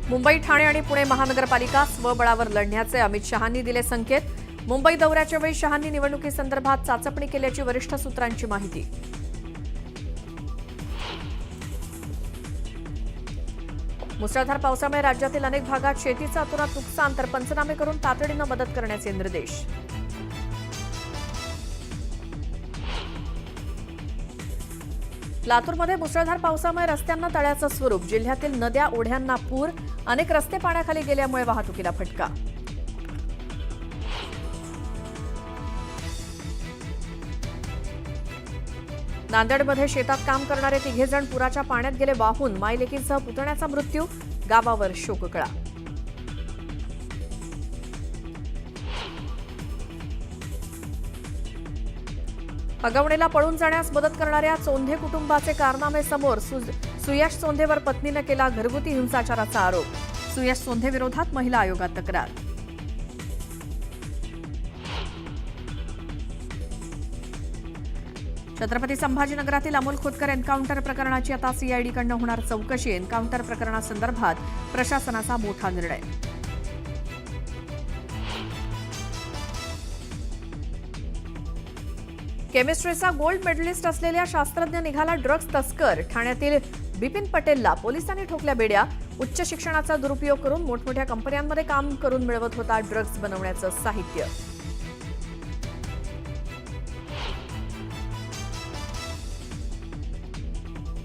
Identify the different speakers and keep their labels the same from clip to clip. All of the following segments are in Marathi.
Speaker 1: मुंबई, ठाणे आणि पुणे महानगरपालिका स्वबळावर लढण्याचे अमित शहांनी दिले संकेत। मुंबई दौऱ्याच्या वेळी शहांनी निवडणुकीसंदर्भात चाचपणी केल्याची वरिष्ठ सूत्रांची माहिती। मुसळधार पावसामुळे राज्यातील अनेक भागात शेतीचं अतोनात नुकसान, तर पंचनामे करून तातडीनं मदत करण्याचे निर्देश। लातूरमध्ये मुसळधार पावसामुळे रस्त्यांना तळ्याचं स्वरूप, जिल्ह्यातील नद्या ओढ्यांना पूर, अनेक रस्ते पाण्याखाली गेल्यामुळे वाहतुकीला फटका। नांदेडमध्ये शेतात काम करणारे तिघेजण पुराच्या पाण्यात गेले वाहून, मायलेकीसह पुतण्याचा मृत्यू, गावावर शोककळा। अगवणेला पळून जाण्यास मदत करणाऱ्या चोंधे कुटुंबाचे कारनामे समोर, सुयश चोंधेवर पत्नीने केला घरगुती हिंसाचाराचा आरोप। सुयश चोंधे विरोधात महिला आयोगात तक्रार। छत्रपती संभाजीनगरातील अमोल खोतकर एन्काउंटर प्रकरणाची आता सीआयडीकडून होणार चौकशी। एन्काउंटर प्रकरणासंदर्भात प्रशासनाचा मोठा निर्णय। केमिस्ट्रीचा गोल्ड मेडलिस्ट असलेल्या शास्त्रज्ञ निघाला ड्रग्ज तस्कर। ठाण्यातील बिपिन पटेलला पोलिसांनी ठोकल्या बेड्या। उच्च शिक्षणाचा दुरुपयोग करून मोठमोठ्या कंपन्यांमध्ये काम करून मिळवत होता ड्रग्ज बनवण्याचं साहित्य।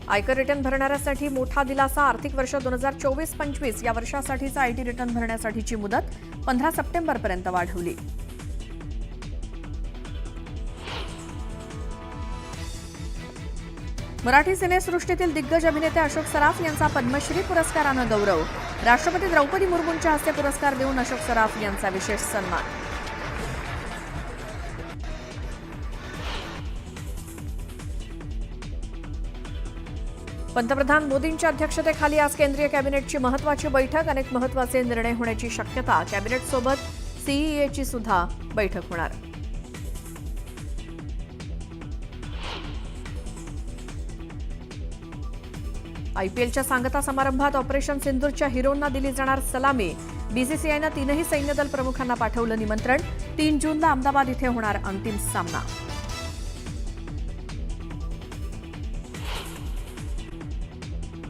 Speaker 1: आयकर रिटर्न भरणाऱ्यांसाठी मोठा दिलासा। आर्थिक वर्ष 2024-25 या वर्षासाठीचा आयटी रिटर्न भरण्यासाठीची मुदत 15 सप्टेंबरपर्यंत वाढवली। मराठी सिनेसृष्टीतील दिग्गज अभिनेते अशोक सराफ यांचा पद्मश्री पुरस्कारानं गौरव। राष्ट्रपती द्रौपदी मुर्मूंच्या हस्ते पुरस्कार देऊन अशोक सराफ यांचा विशेष सन्मान। पंतप्रधान मोदींच्या अध्यक्षतेखाली आज केंद्रीय कॅबिनेटची महत्त्वाची बैठक। अनेक महत्त्वाचे निर्णय होण्याची शक्यता। कॅबिनेटसोबत सीईएची सुद्धा बैठक होणार। आयपीएलच्या सांगता समारंभात ऑपरेशन सिंदूरच्या हिरोंना दिली जाणार सलामी। बीसीसीआयनं तीनही सैन्यदल प्रमुखांना पाठवलं निमंत्रण। 3 जूनला अहमदाबाद इथे होणार अंतिम सामना।